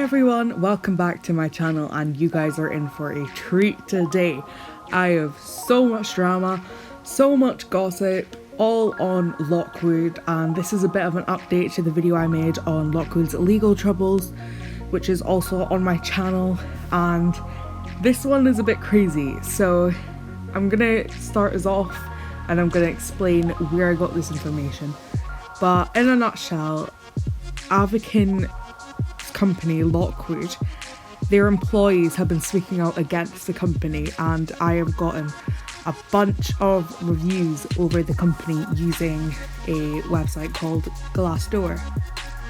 everyone, welcome back to my channel, and you guys are in for a treat today. I have so much drama, so much gossip, all on Lockwood, and this is a bit of an update to the video I made on Lockwood's legal troubles, which is also on my channel, and this one is a bit crazy. So I'm gonna start us off and I'm gonna explain where I got this information. But in a nutshell, Avakin company Lockwood, their employees have been speaking out against the company, and I have gotten a bunch of reviews over the company using a website called Glassdoor.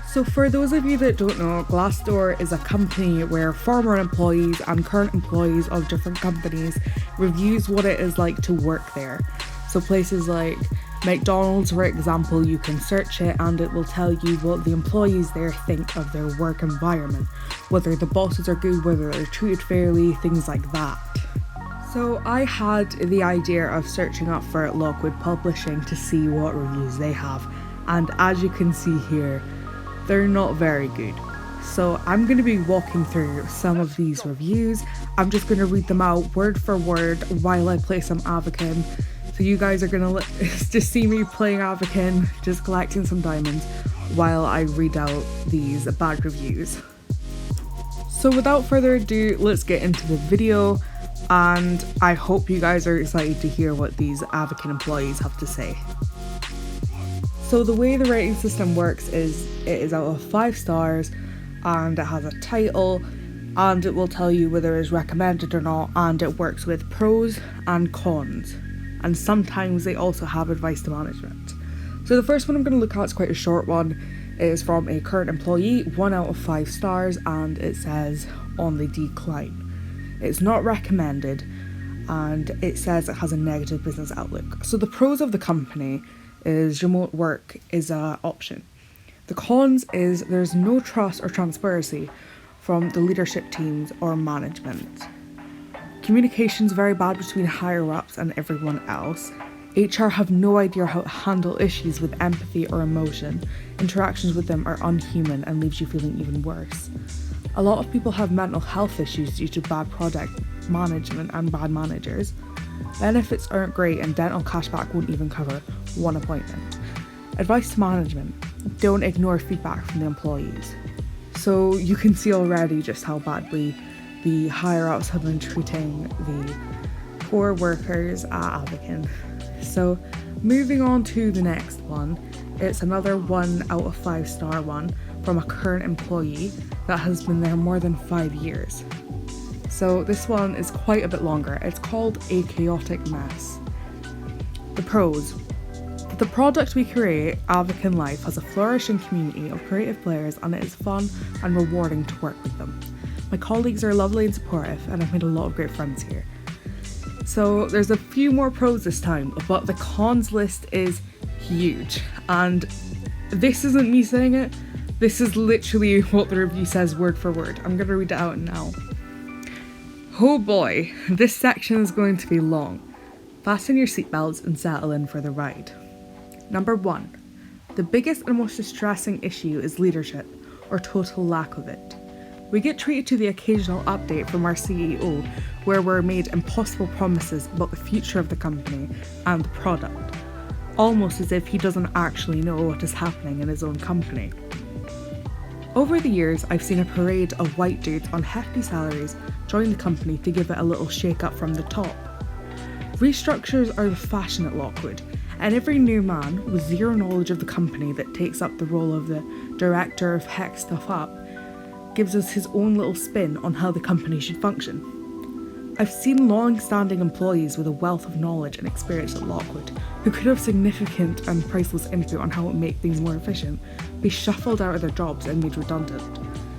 So for those of you that don't know, Glassdoor is a company where former employees and current employees of different companies reviews what it is like to work there. So places like McDonald's, for example, you can search it and it will tell you what the employees there think of their work environment, whether the bosses are good, whether they're treated fairly, things like that. So I had the idea of searching up for Lockwood Publishing to see what reviews they have, and as you can see here, they're not very good. So I'm going to be walking through some of these reviews. I'm just going to read them out word for word while I play some Avakin. So you guys are gonna just see me playing Avakin, just collecting some diamonds, while I read out these bad reviews. So without further ado, let's get into the video, and I hope you guys are excited to hear what these Avakin employees have to say. So the way the rating system works is it is out of 5 stars, and it has a title, and it will tell you whether it's recommended or not, and it works with pros and cons. And sometimes they also have advice to management. So the first one I'm going to look at is quite a short one. It is from a current employee, 1 out of 5 stars, and it says on the decline. It's not recommended, and it says it has a negative business outlook. So the pros of the company is remote work is an option. The cons is there's no trust or transparency from the leadership teams or management. Communication's very bad between higher ups and everyone else. HR have no idea how to handle issues with empathy or emotion. Interactions with them are unhuman and leaves you feeling even worse. A lot of people have mental health issues due to bad product management and bad managers. Benefits aren't great, and dental cashback won't even cover 1 appointment. Advice to management: don't ignore feedback from the employees. So you can see already just how badly the higher ups have been treating the poor workers at Avakin. So moving on to the next one, it's another 1 out of 5 star one from a current employee that has been there more than 5 years. So this one is quite a bit longer. It's called A Chaotic Mess. The pros: the product we create, Avakin Life, has a flourishing community of creative players, and it is fun and rewarding to work with them. My colleagues are lovely and supportive, and I've made a lot of great friends here. So there's a few more pros this time, but the cons list is huge. And this isn't me saying it, this is literally what the review says word for word. I'm going to read it out now. Oh boy, this section is going to be long. Fasten your seatbelts and settle in for the ride. Number 1. The biggest and most distressing issue is leadership, or total lack of it. We get treated to the occasional update from our CEO where we're made impossible promises about the future of the company and the product, almost as if he doesn't actually know what is happening in his own company. Over the years, I've seen a parade of white dudes on hefty salaries join the company to give it a little shake up from the top. Restructures are the fashion at Lockwood, and every new man with zero knowledge of the company that takes up the role of the director of Heck Stuff Up gives us his own little spin on how the company should function. I've seen long-standing employees with a wealth of knowledge and experience at Lockwood, who could have significant and priceless input on how to make things more efficient, be shuffled out of their jobs and made redundant.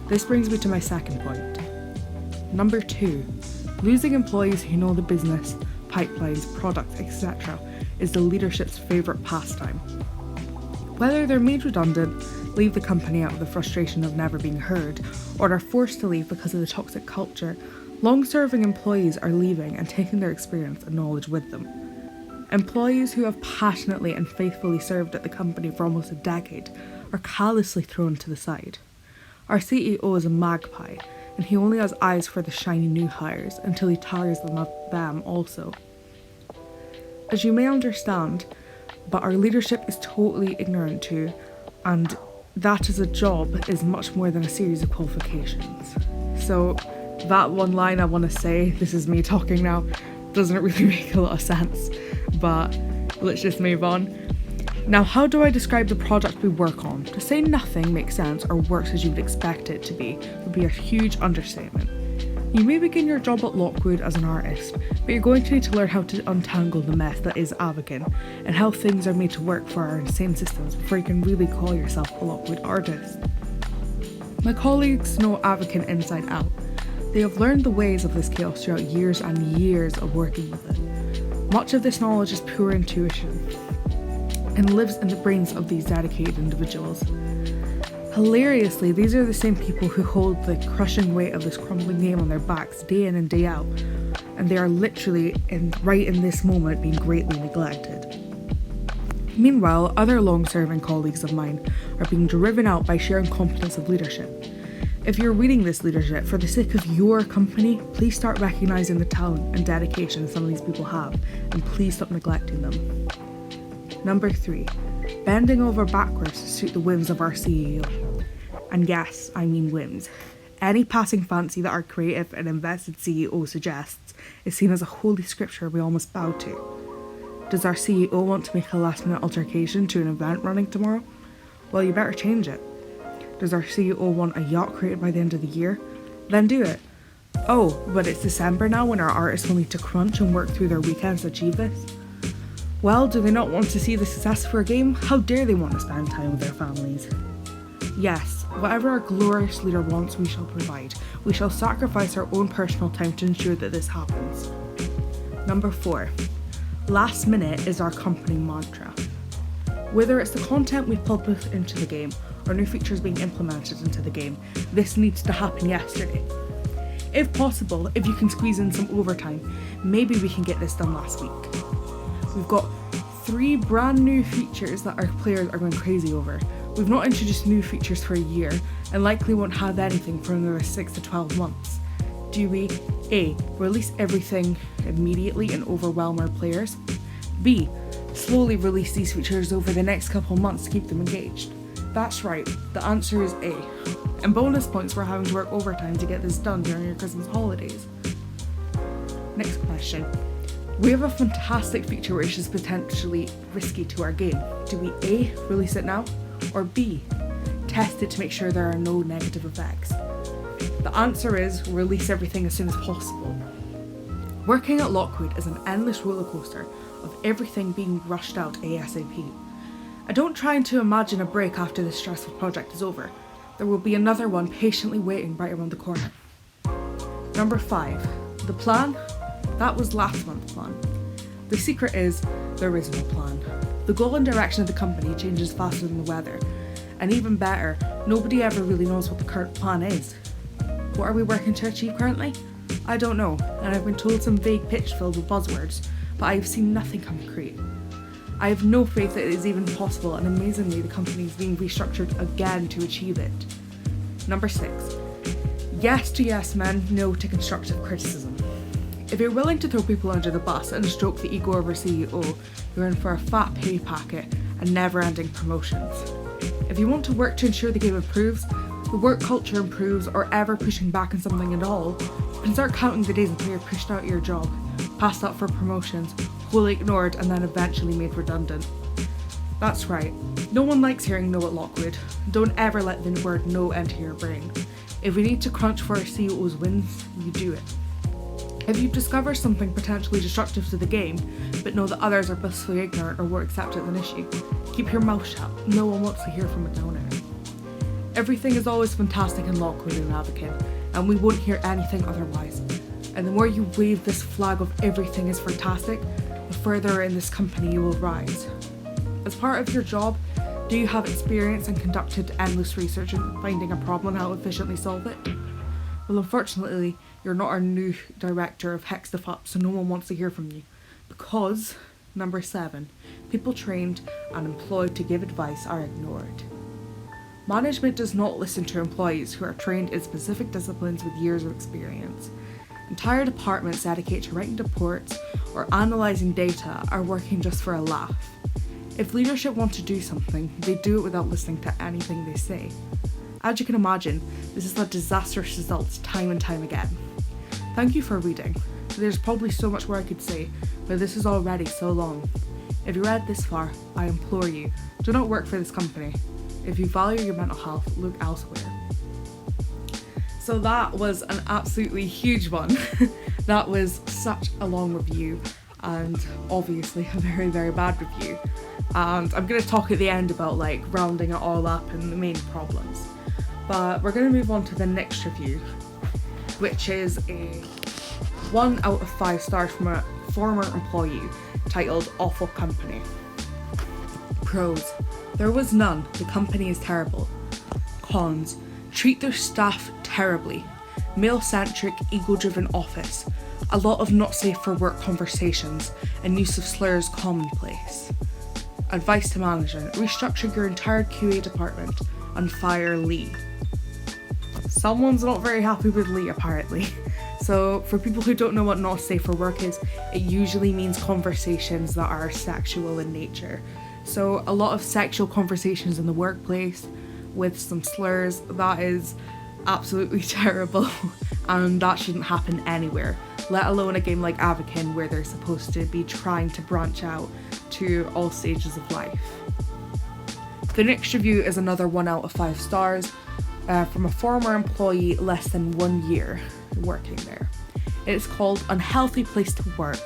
This brings me to my second point. Number 2. Losing employees who know the business, pipelines, products, etc. is the leadership's favourite pastime. Whether they're made redundant, leave the company out of the frustration of never being heard, or are forced to leave because of the toxic culture, long-serving employees are leaving and taking their experience and knowledge with them. Employees who have passionately and faithfully served at the company for almost a decade are callously thrown to the side. Our CEO is a magpie, and he only has eyes for the shiny new hires until he tires them of them also. As you may understand, but our leadership is totally ignorant too, and that as a job is much more than a series of qualifications. So that one line I want to say, this is me talking now, doesn't really make a lot of sense, but let's just move on. Now, how do I describe the project we work on? To say nothing makes sense or works as you would expect it to be would be a huge understatement. You may begin your job at Lockwood as an artist, but you're going to need to learn how to untangle the mess that is Avakin, and how things are made to work for our insane systems before you can really call yourself a Lockwood artist. My colleagues know Avakin inside out. They have learned the ways of this chaos throughout years and years of working with it. Much of this knowledge is pure intuition, and lives in the brains of these dedicated individuals. Hilariously, these are the same people who hold the crushing weight of this crumbling game on their backs day in and day out, and they are literally, right in this moment, being greatly neglected. Meanwhile, other long-serving colleagues of mine are being driven out by sheer incompetence of leadership. If you're reading this leadership, for the sake of your company, please start recognising the talent and dedication some of these people have, and please stop neglecting them. Number 3. Bending over backwards to suit the whims of our CEO. And yes, I mean whims. Any passing fancy that our creative and invested CEO suggests is seen as a holy scripture we almost bow to. Does our CEO want to make a last-minute altercation to an event running tomorrow? Well, you better change it. Does our CEO want a yacht created by the end of the year? Then do it. Oh, but it's December now when our artists will need to crunch and work through their weekends to achieve this? Well, do they not want to see the success of our game? How dare they want to spend time with their families? Yes, whatever our glorious leader wants, we shall provide. We shall sacrifice our own personal time to ensure that this happens. Number 4. Last minute is our company mantra. Whether it's the content we publish into the game or new features being implemented into the game, this needs to happen yesterday. If possible, if you can squeeze in some overtime, maybe we can get this done last week. We've got 3 brand new features that our players are going crazy over. We've not introduced new features for a year and likely won't have anything for another 6 to 12 months. Do we A. Release everything immediately and overwhelm our players? B. Slowly release these features over the next couple months to keep them engaged? That's right, the answer is A. And bonus points for having to work overtime to get this done during your Christmas holidays. Next question. We have a fantastic feature which is potentially risky to our game. Do we A. Release it now? Or B. Test it to make sure there are no negative effects? The answer is release everything as soon as possible. Working at Lockwood is an endless rollercoaster of everything being rushed out ASAP. I don't try to imagine a break after this stressful project is over. There will be another one patiently waiting right around the corner. Number 5. The plan? That was last month's plan. The secret is, there is no plan. The goal and direction of the company changes faster than the weather. And even better, nobody ever really knows what the current plan is. What are we working to achieve currently? I don't know, and I've been told some vague pitch filled with buzzwords, but I have seen nothing concrete. I have no faith that it is even possible, and amazingly the company is being restructured again to achieve it. Number 6. Yes to yes men, no to constructive criticism. If you're willing to throw people under the bus and stroke the ego of our CEO, you're in for a fat pay packet and never-ending promotions. If you want to work to ensure the game improves, the work culture improves, or ever pushing back on something at all, you can start counting the days until you're pushed out of your job, passed up for promotions, wholly ignored, and then eventually made redundant. That's right, no one likes hearing no at Lockwood. Don't ever let the word no enter your brain. If we need to crunch for our CEO's wins, you do it. If you discover something potentially destructive to the game, but know that others are blissfully ignorant or won't accept it as an issue, keep your mouth shut. No one wants to hear from a downer. Everything is always fantastic in Lockwood and Avakin, and we won't hear anything otherwise. And the more you wave this flag of everything is fantastic, the further in this company you will rise. As part of your job, do you have experience and conducted endless research in finding a problem and how to efficiently solve it? Well, unfortunately, you're not our new director of Hex Stuff Up, so no one wants to hear from you. Because, number 7, people trained and employed to give advice are ignored. Management does not listen to employees who are trained in specific disciplines with years of experience. Entire departments dedicated to writing reports or analysing data are working just for a laugh. If leadership want to do something, they do it without listening to anything they say. As you can imagine, this has led to disastrous results time and time again. Thank you for reading. There's probably so much more I could say, but this is already so long. If you read this far, I implore you, do not work for this company. If you value your mental health, look elsewhere. So that was an absolutely huge one. That was such a long review and obviously a very, very bad review. And I'm going to talk at the end about like rounding it all up and the main problems. But we're going to move on to the next review, which is a 1 out of 5 stars from a former employee titled Awful Company. Pros: there was none, the company is terrible. Cons: treat their staff terribly. Male-centric, ego-driven office. A lot of not safe for work conversations and use of slurs commonplace. Advice to management: restructure your entire QA department and fire Lee. Someone's not very happy with Lee apparently. So for people who don't know what not safe for work is, it usually means conversations that are sexual in nature. So a lot of sexual conversations in the workplace with some slurs, that is absolutely terrible and that shouldn't happen anywhere, let alone a game like Avakin where they're supposed to be trying to branch out to all stages of life. The next review is another 1 out of 5 stars from a former employee less than 1 year working there. It's called Unhealthy Place to Work.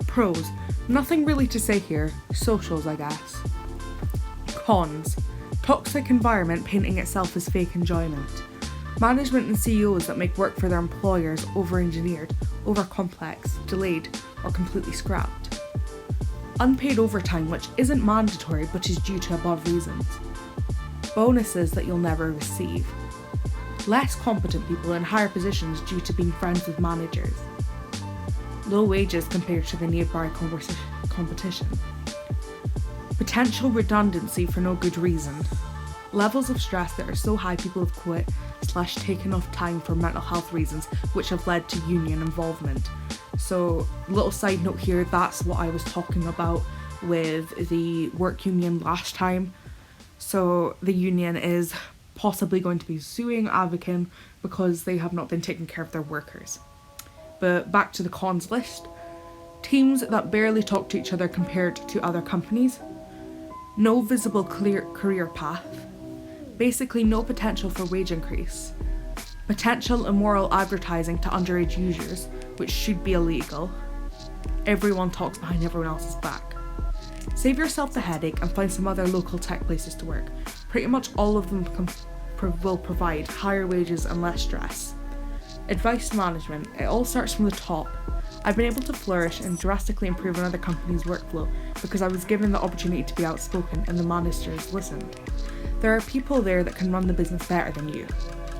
Pros: nothing really to say here, socials I guess. Cons: toxic environment painting itself as fake enjoyment. Management and CEOs that make work for their employers over-engineered, over-complex, delayed, or completely scrapped. Unpaid overtime which isn't mandatory but is due to above reasons. Bonuses that you'll never receive. Less competent people in higher positions due to being friends with managers. Low wages compared to the nearby competition. Potential redundancy for no good reason. Levels of stress that are so high people have quit / taken off time for mental health reasons which have led to union involvement. So little side note here, that's what I was talking about with the work union last time. So the union is possibly going to be suing Avakin because they have not been taking care of their workers. But back to the cons list. Teams that barely talk to each other compared to other companies. No visible clear career path. Basically no potential for wage increase. Potential immoral advertising to underage users, which should be illegal. Everyone talks behind everyone else's back. Save yourself the headache and find some other local tech places to work. Pretty much all of them will provide higher wages and less stress. Advice to management: it all starts from the top. I've been able to flourish and drastically improve another company's workflow because I was given the opportunity to be outspoken and the managers listened. There are people there that can run the business better than you.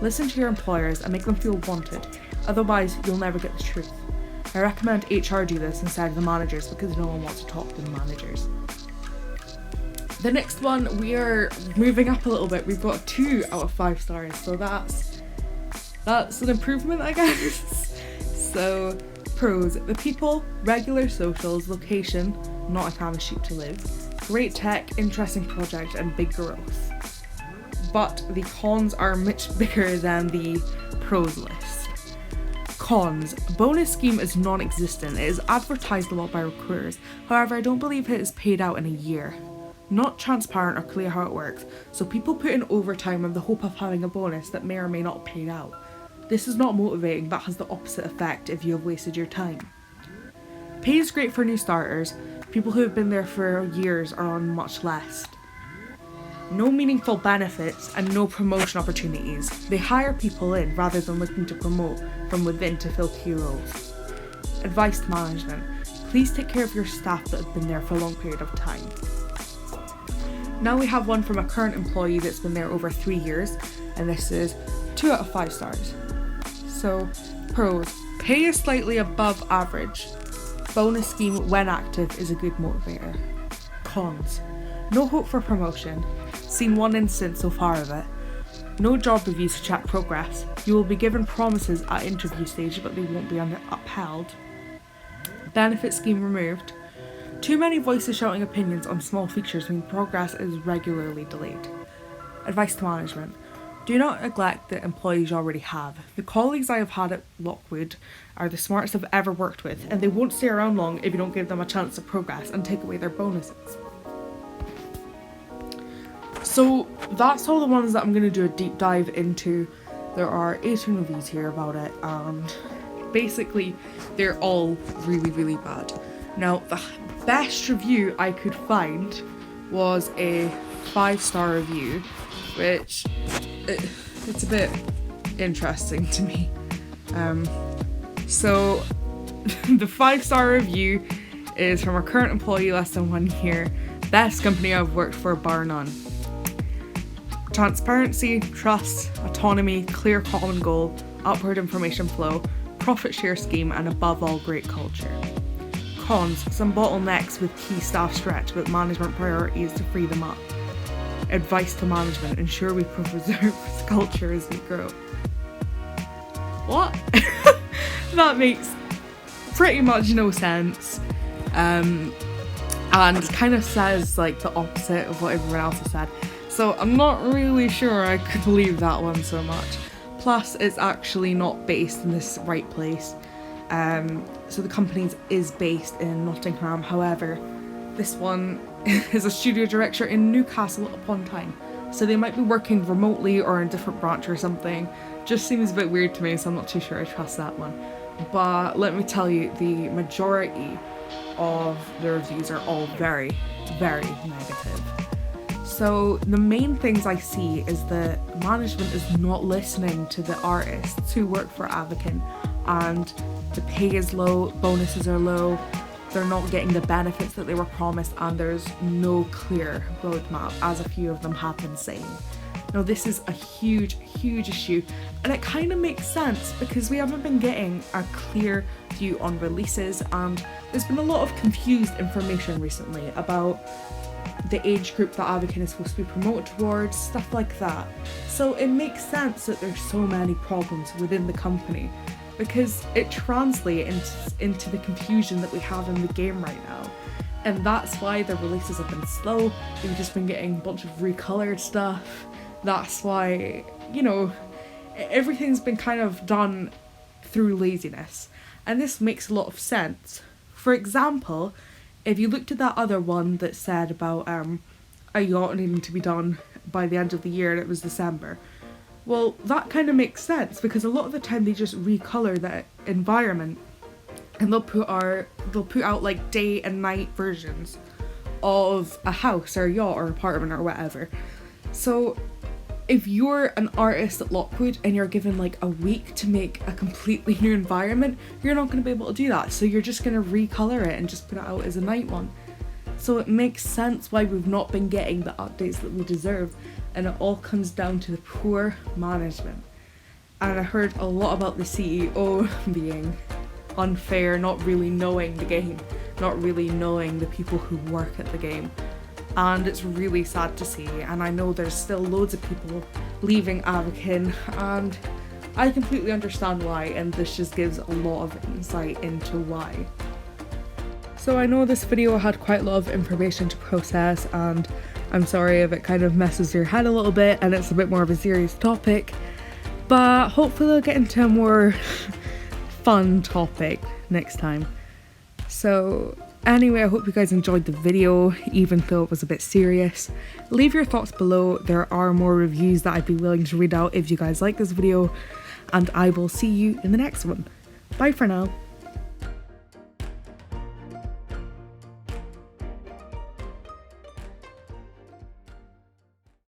Listen to your employers and make them feel wanted, otherwise you'll never get the truth. I recommend HR do this instead of the managers because no one wants to talk to the managers. The next one, we are moving up a little bit. We've got 2 out of 5 stars, so that's an improvement, I guess. So, pros: the people, regular socials, location, not a town of sheep to live, great tech, interesting project, and big growth. But the cons are much bigger than the pros list. Cons: bonus scheme is non-existent. It is advertised a lot by recruiters. However, I don't believe it is paid out in a year. Not transparent or clear how it works, so people put in overtime with the hope of having a bonus that may or may not be paid out. This is not motivating, but has the opposite effect if you have wasted your time. Pay is great for new starters. People who have been there for years are on much less. No meaningful benefits and no promotion opportunities. They hire people in rather than looking to promote from within to fill key roles. Advice to management: please take care of your staff that have been there for a long period of time. Now we have one from a current employee that's been there over 3 years, and this is 2 out of 5 stars. So, pros: pay is slightly above average. Bonus scheme when active is a good motivator. Cons: No hope for promotion. Seen one instance so far of it. No job reviews to track progress. You will be given promises at interview stage, but they won't be upheld. Benefit scheme removed. Too many voices shouting opinions on small features mean progress is regularly delayed. Advice to management. Do not neglect the employees you already have. The colleagues I have had at Lockwood are the smartest I've ever worked with, and they won't stay around long if you don't give them a chance to progress and take away their bonuses. So that's all the ones that I'm going to do a deep dive into. There are 18 reviews here about it, and basically they're all really, really bad. Now, the best review I could find was a 5-star review, which it's a bit interesting to me. So the 5-star review is from our current employee, less than 1 year. Best company I've worked for, bar none. Transparency, trust, autonomy, clear common goal, upward information flow, profit share scheme, and above all, great culture. Cons, some bottlenecks with key staff stretch, but management priorities to free them up. Advice to management, ensure we preserve this culture as we grow. What? That makes pretty much no sense. And kind of says like the opposite of what everyone else has said. So I'm not really sure I could believe that one so much. Plus, it's actually not based in this right place. So the company is based in Nottingham. However, this one is a studio director in Newcastle upon Tyne. So they might be working remotely or in a different branch or something. Just seems a bit weird to me, so I'm not too sure I trust that one. But let me tell you, the majority of the reviews are all very, very negative. So the main things I see is that management is not listening to the artists who work for Avakin, and the pay is low, bonuses are low, they're not getting the benefits that they were promised, and there's no clear roadmap, as a few of them have been saying. Now this is a huge, huge issue, and it kind of makes sense because we haven't been getting a clear view on releases, and there's been a lot of confused information recently about the age group that Avakin is supposed to be promoted towards, stuff like that. So it makes sense that there's so many problems within the company, because it translates into the confusion that we have in the game right now. And that's why the releases have been slow. We've just been getting a bunch of recolored stuff. That's why, you know, everything's been kind of done through laziness. And this makes a lot of sense. For example, if you looked at that other one that said about a yacht needing to be done by the end of the year and it was December, well, that kind of makes sense because a lot of the time they just recolor the environment and they'll put out like day and night versions of a house or a yacht or apartment or whatever. So if you're an artist at Lockwood and you're given like a week to make a completely new environment, you're not going to be able to do that. So you're just going to recolor it and just put it out as a night one. So it makes sense why we've not been getting the updates that we deserve, and it all comes down to the poor management. And I heard a lot about the CEO being unfair, not really knowing the game, not really knowing the people who work at the game. And it's really sad to see, and I know there's still loads of people leaving Avakin, and I completely understand why, and this just gives a lot of insight into why. So I know this video had quite a lot of information to process, and I'm sorry if it kind of messes your head a little bit and it's a bit more of a serious topic, but hopefully I'll get into a more fun topic next time. So anyway, I hope you guys enjoyed the video, even though it was a bit serious. Leave your thoughts below. There are more reviews that I'd be willing to read out if you guys like this video, and I will see you in the next one. Bye for now.